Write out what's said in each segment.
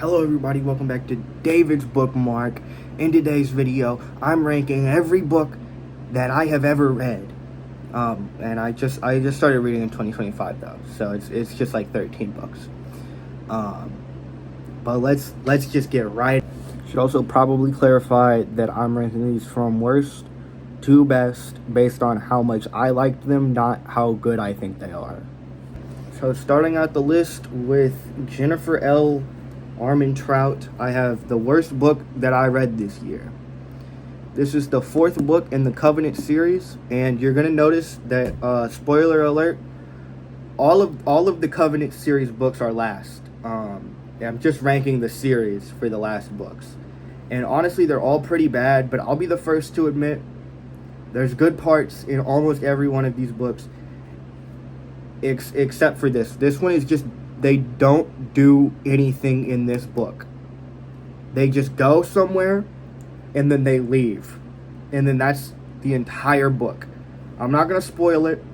Hello everybody, welcome back to David's Bookmark. In today's video, I'm ranking every book that I have ever read. And I just started reading in 2025 though, so it's just like 13 books. But let's just get right. Should also probably clarify that I'm ranking these from worst to best based on how much I liked them, not how good I think they are. So starting out the list with Jennifer L. Armentrout, I have the worst book that I read this year. This is the fourth book in the Covenant series, and you're gonna notice that, spoiler alert, all of the Covenant series books are last. I'm just ranking the series for the last books, and honestly, they're all pretty bad. But I'll be the first to admit, there's good parts in almost every one of these books, except for this. This one is just, they don't do anything in this book. They just go somewhere and then they leave. And then that's the entire book. I'm not going to spoil it.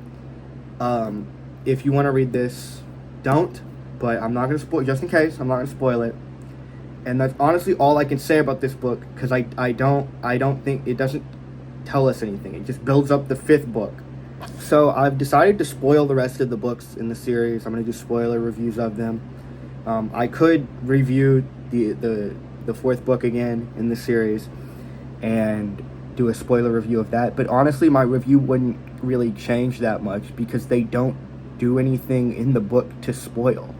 If you want to read this, don't. But I'm not going to spoil, just in case, I'm not going to spoil it. And that's honestly all I can say about this book, because I don't think, it doesn't tell us anything. It just builds up the fifth book. So I've decided to spoil the rest of the books in the series. I'm going to do spoiler reviews of them. I could review the fourth book again in the series and do a spoiler review of that. But honestly, my review wouldn't really change that much because they don't do anything in the book to spoil.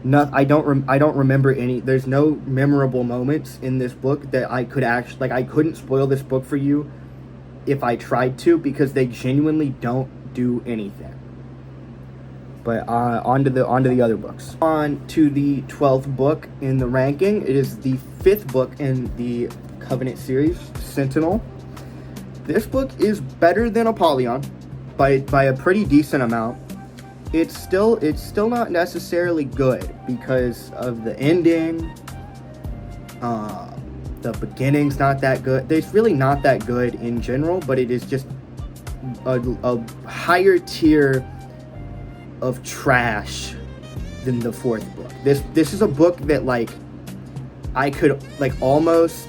I don't remember any. There's no memorable moments in this book that I could actually, like, I couldn't spoil this book for you if I tried to, because they genuinely don't do anything. But on to the other books. On to the 12th book in the ranking. It is the 5th book in the Covenant series, Sentinel. This book is better than Apollyon by a pretty decent amount. It's still not necessarily good because of the ending. The beginning's not that good. It's really not that good in general, but it is just a higher tier of trash than the 4th book. This is a book that, like, I could, like, almost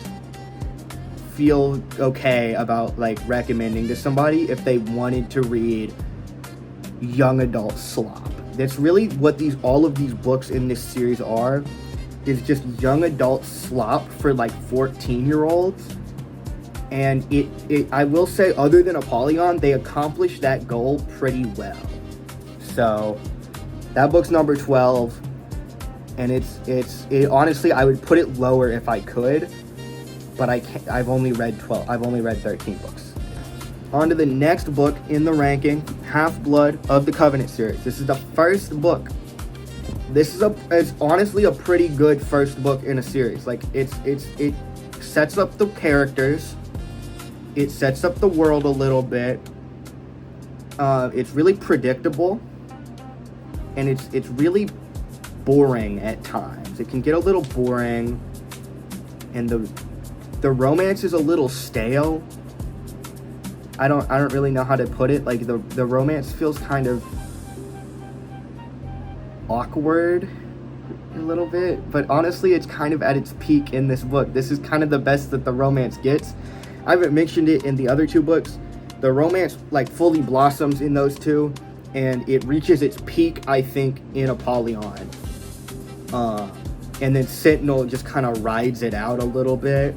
feel okay about, like, recommending to somebody if they wanted to read young adult slop. That's really what all of these books in this series are. Is just young adult slop for, like, 14-year-olds. And I will say, other than Apollyon, they accomplished that goal pretty well. So that book's number 12, and it honestly, I would put it lower if I could, but I can't. I've only read 13 books. On to the next book in the ranking, Half-Blood of the Covenant series. This is the first book. This is honestly a pretty good first book in a series. Like, it sets up the characters, it sets up the world a little bit. It's really predictable, and it's really boring at times. It can get a little boring, and the romance is a little stale. I don't really know how to put it. Like, the romance feels kind of awkward a little bit, but honestly, it's kind of at its peak in this book. This is kind of the best that the romance gets. I haven't mentioned it in the other two books. The romance, like, fully blossoms in those two, and it reaches its peak, I think, in Apollyon. And then Sentinel just kind of rides it out a little bit.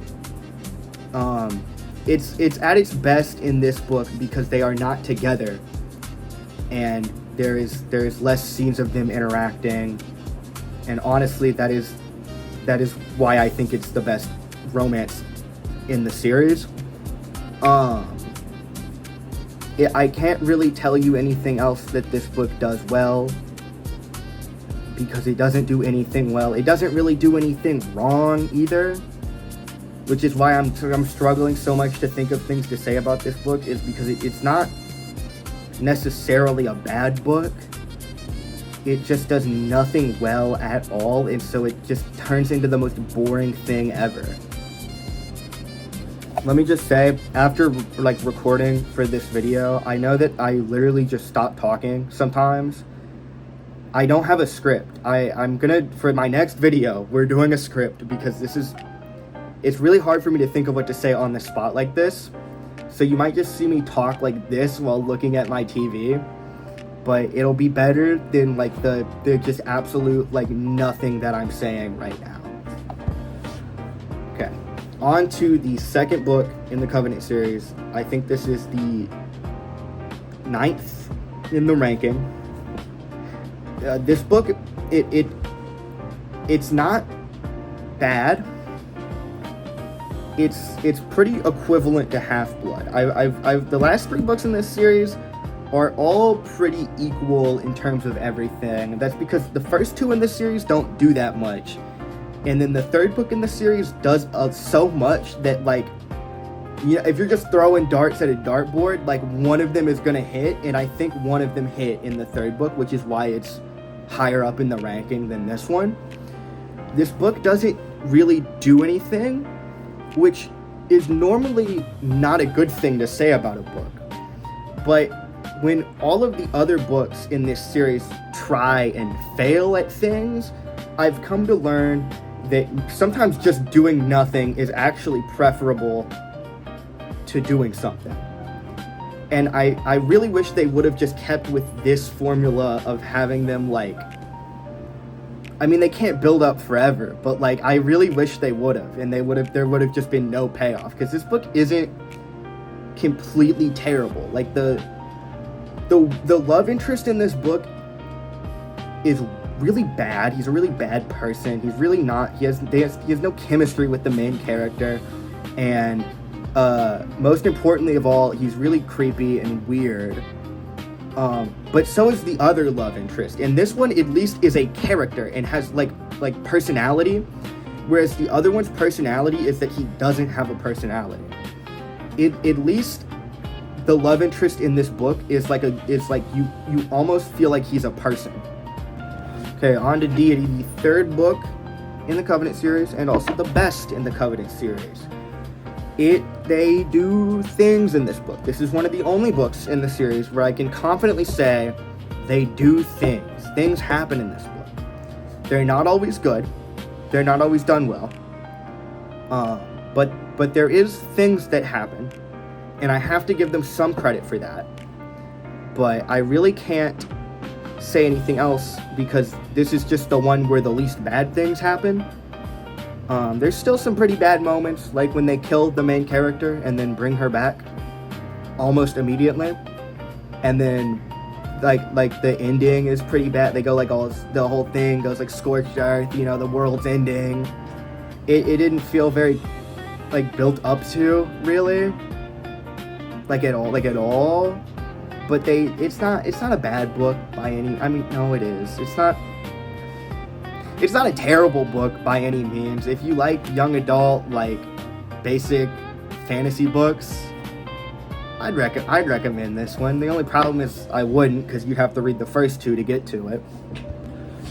It's at its best in this book because they are not together, and there is less scenes of them interacting, and honestly, that is why I think it's the best romance in the series. I can't really tell you anything else that this book does well, because it doesn't do anything well. It doesn't really do anything wrong either, which is why I'm struggling so much to think of things to say about this book, is because it's not necessarily a bad book. It just does nothing well at all, and so it just turns into the most boring thing ever. Let me just say, after, like, recording for this video, I know that I literally just stop talking sometimes. I don't have a script. I'm gonna, for my next video, we're doing a script because it's really hard for me to think of what to say on the spot like this. So you might just see me talk like this while looking at my TV, but it'll be better than like the just absolute like nothing that I'm saying right now. Okay, on to the second book in the Covenant series. I think this is the 9th in the ranking. This book, it's not bad. It's pretty equivalent to Half-Blood. I've the last 3 books in this series are all pretty equal in terms of everything. That's because the first 2 in this series don't do that much, and then the 3rd book in the series does so much that, like, you know, if you're just throwing darts at a dartboard, like, one of them is gonna hit, and I think one of them hit in the 3rd book, which is why it's higher up in the ranking than this one. This book doesn't really do anything, which is normally not a good thing to say about a book. But when all of the other books in this series try and fail at things, I've come to learn that sometimes just doing nothing is actually preferable to doing something. And I really wish they would have just kept with this formula of having them, like, I mean, they can't build up forever, but, like, I really wish they would have, and there would have just been no payoff, because this book isn't completely terrible. Like, the love interest in this book is really bad. He's a really bad person. He's really not, he has no chemistry with the main character, and most importantly of all, he's really creepy and weird. But so is the other love interest. And this one at least is a character and has like personality, whereas the other one's personality is that he doesn't have a personality. At least the love interest in this book is like you almost feel like he's a person. Okay, on to Deity, the 3rd book in the Covenant series, and also the best in the Covenant series. They do things in this book. This is one of the only books in the series where I can confidently say they do things. Things happen in this book. They're not always good. They're not always done well. But there is things that happen, and I have to give them some credit for that. But I really can't say anything else because this is just the one where the least bad things happen. There's still some pretty bad moments, like when they kill the main character and then bring her back almost immediately. And then like the ending is pretty bad. They go like the whole thing goes like scorched earth, you know, the world's ending. It didn't feel very like built up to, really. Like at all. But it's not a bad book by any, I mean, no, it is. It's not a terrible book by any means. If you like young adult, like, basic fantasy books, I'd recommend this one. The only problem is I wouldn't, because you'd have to read the first 2 to get to it.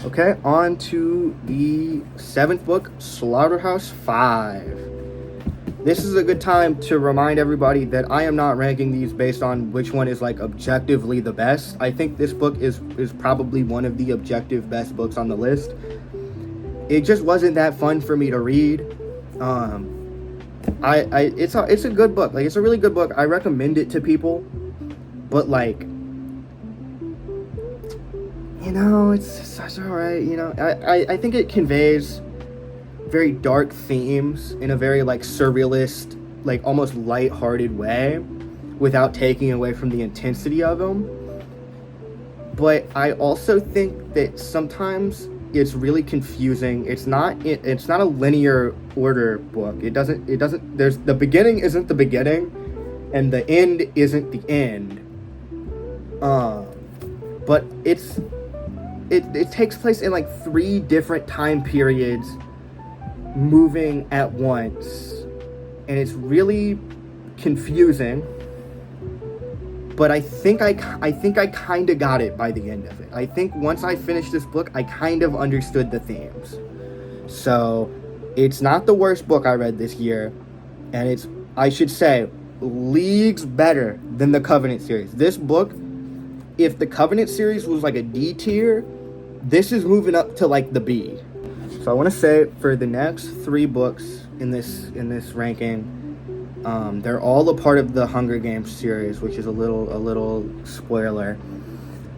Okay, on to the 7th book, Slaughterhouse 5. This is a good time to remind everybody that I am not ranking these based on which one is, like, objectively the best. I think this book is probably one of the objective best books on the list. It just wasn't that fun for me to read. It's a good book. Like, it's a really good book. I recommend it to people. But, like, you know, it's alright, you know. I think it conveys very dark themes in a very, like, surrealist, like, almost lighthearted way without taking away from the intensity of them. But I also think that sometimes it's really confusing. It's not a linear order book. There's the beginning isn't the beginning and the end isn't the end. But it takes place in like 3 different time periods moving at once, and it's really confusing. But I think I kind of got it by the end of it. I think once I finished this book, I kind of understood the themes. So, it's not the worst book I read this year, and it's, I should say, leagues better than the Covenant series. This book, if the Covenant series was like a D tier, this is moving up to like the B. So I want to say for the next 3 books in this ranking, they're all a part of the Hunger Games series, which is a little spoiler.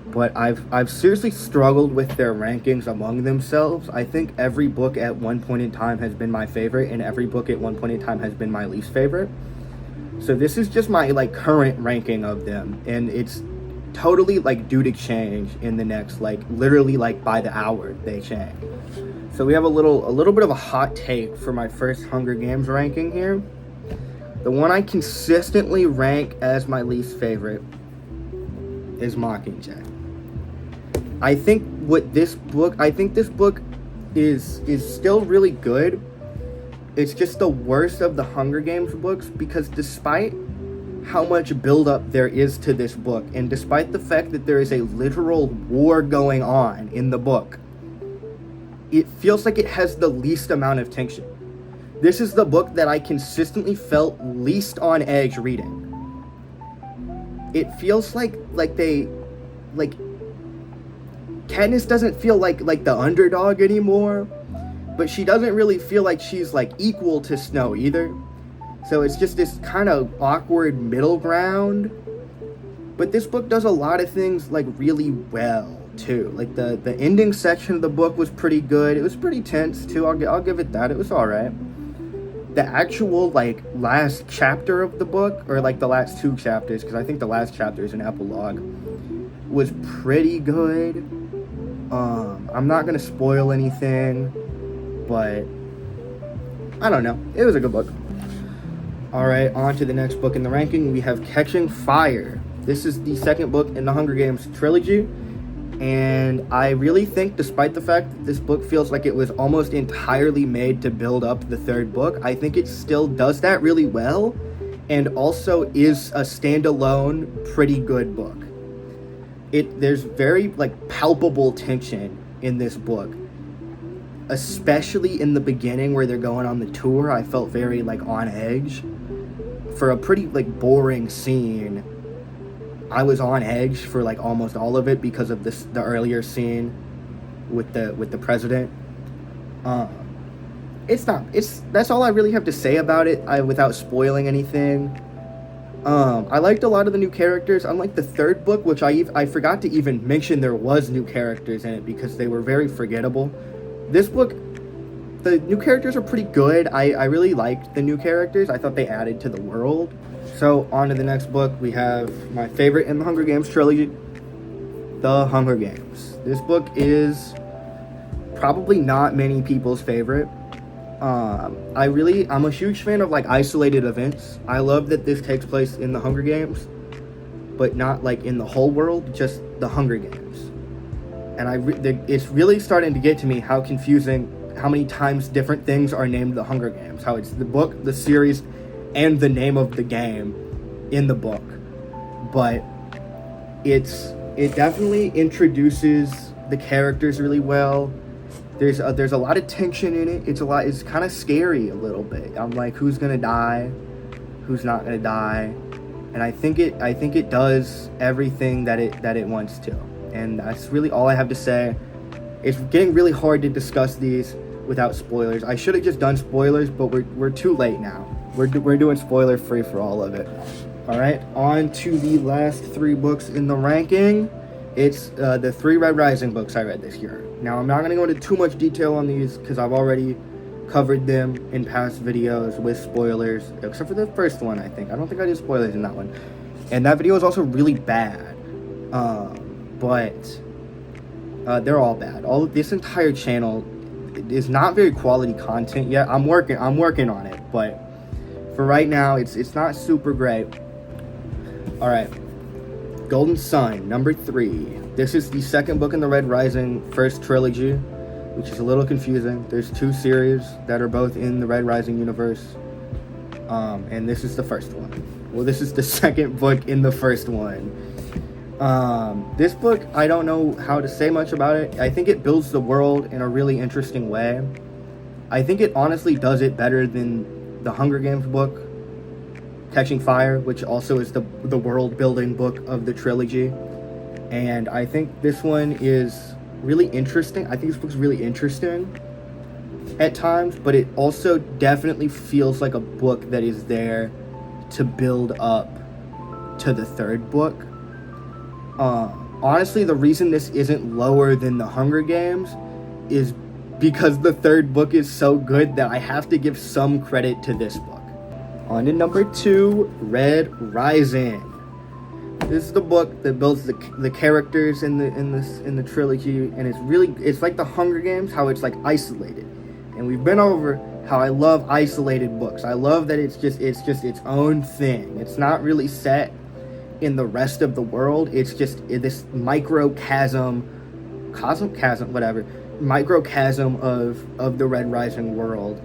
But I've seriously struggled with their rankings among themselves. I think every book at one point in time has been my favorite, and every book at one point in time has been my least favorite. So this is just my like current ranking of them, and it's totally like due to change in the next, like literally like by the hour they change. So we have a little bit of a hot take for my first Hunger Games ranking here. The one I consistently rank as my least favorite is Mockingjay. I think this book is still really good. It's just the worst of the Hunger Games books, because despite how much buildup there is to this book, and despite the fact that there is a literal war going on in the book, it feels like it has the least amount of tension. This is the book that I consistently felt least on edge reading. It feels like Katniss doesn't feel like the underdog anymore, but she doesn't really feel like she's like equal to Snow either. So it's just this kind of awkward middle ground. But this book does a lot of things like really well too. Like the ending section of the book was pretty good. It was pretty tense too. I'll give it that. It was all right. The actual like last chapter of the book, or like the last 2 chapters, because I think the last chapter is an epilogue, was pretty good. I'm not gonna spoil anything, but I don't know. It was a good book. Alright, on to the next book in the ranking. We have Catching Fire. This is the second book in the Hunger Games trilogy, and I really think, despite the fact that this book feels like it was almost entirely made to build up the third book, I think it still does that really well, and also is a standalone, pretty good book. There's very like palpable tension in this book, especially in the beginning where they're going on the tour. I felt very like on edge. For a pretty like boring scene, I was on edge for like almost all of it because of the earlier scene with the president. That's all I really have to say about it, without spoiling anything. I liked a lot of the new characters, unlike the third book, which I forgot to even mention there was new characters in it because they were very forgettable. This book, the new characters are pretty good. I really liked the new characters. I thought they added to the world. So on to the next book. We have my favorite in the Hunger Games trilogy, The Hunger Games. This book is probably not many people's favorite. I'm a huge fan of like isolated events. I love that this takes place in the Hunger Games, but not like in the whole world, just the Hunger Games. And it's really starting to get to me how confusing, how many times different things are named the Hunger Games. How it's the book, the series, and the name of the game in the book. But it definitely introduces the characters really well. There's a lot of tension in it. It's kind of scary a little bit. I'm like, who's gonna die? Who's not gonna die? And I think it does everything that it wants to. And that's really all I have to say. It's getting really hard to discuss these without spoilers. I should have just done spoilers, but we're too late now. We're doing spoiler free for all of it. All right, on to the last 3 books in the ranking. It's the 3 Red Rising books I read this year. Now, I'm not going to go into too much detail on these because I've already covered them in past videos with spoilers, except for the first one, I think. I don't think I did spoilers in that one. And that video is also really bad. But they're all bad. This entire channel is not very quality content yet. I'm working on it, but for right now, it's not super great. All right. Golden Sun, number 3. This is the second book in the Red Rising first trilogy, which is a little confusing. There's 2 series that are both in the Red Rising universe, and this is the first one. Well, this is the second book in the first one. This book, I don't know how to say much about it. I think it builds the world in a really interesting way. I think it honestly does it better than the Hunger Games book, Catching Fire, which also is the world building book of the trilogy. And I think this one is really interesting. I think this book's really interesting at times, but it also definitely feels like a book that is there to build up to the third book. Honestly, the reason this isn't lower than The Hunger Games is because the third book is so good that I have to give some credit to this book. On to number 2, Red Rising. This is the book that builds the characters in the trilogy, and it's like The Hunger Games, how it's like isolated. And we've been over how I love isolated books. I love that it's just its own thing. It's not really set in the rest of the world. It's just this microcosm of the Red Rising world,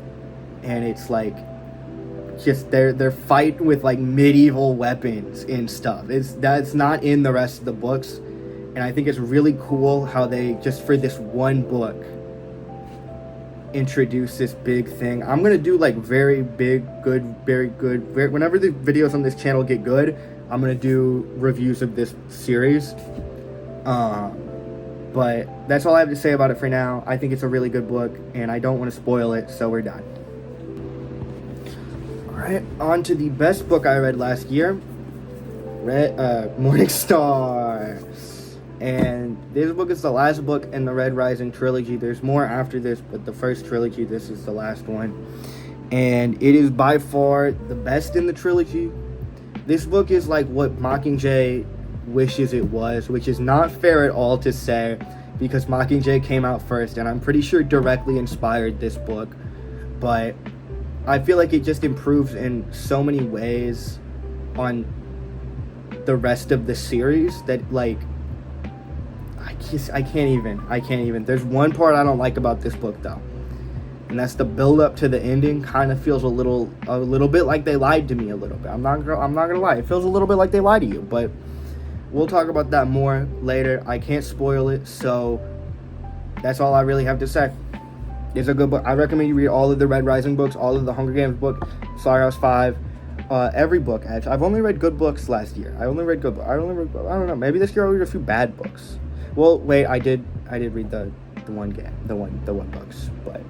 and it's like just their fight with like medieval weapons and stuff. That's not in the rest of the books, and I think it's really cool how they just for this one book introduce this big thing. I'm gonna do like very good. Whenever the videos on this channel get good, I'm gonna do reviews of this series. But that's all I have to say about it for now. I think it's a really good book, and I don't want to spoil it, so we're done. Alright, on to the best book I read last year. Morning Star. And this book is the last book in the Red Rising trilogy. There's more after this, but the first trilogy, this is the last one. And it is by far the best in the trilogy. This book is like what Mockingjay wishes it was, which is not fair at all to say, because Mockingjay came out first, and I'm pretty sure directly inspired this book. But I feel like it just improves in so many ways on the rest of the series that, like, I can't even. There's one part I don't like about this book, though, and that's the build up to the ending. Kind of feels a little bit like they lied to me a little bit. I'm not gonna lie. It feels a little bit like they lied to you, but we'll talk about that more later. I can't spoil it, so that's all I really have to say. It's a good book. I recommend you read all of the Red Rising books, all of the Hunger Games book, Slaughterhouse 5, every book, actually. I've only read good books last year. I don't know. Maybe this year I'll read a few bad books. Well, wait, I did read the one books, but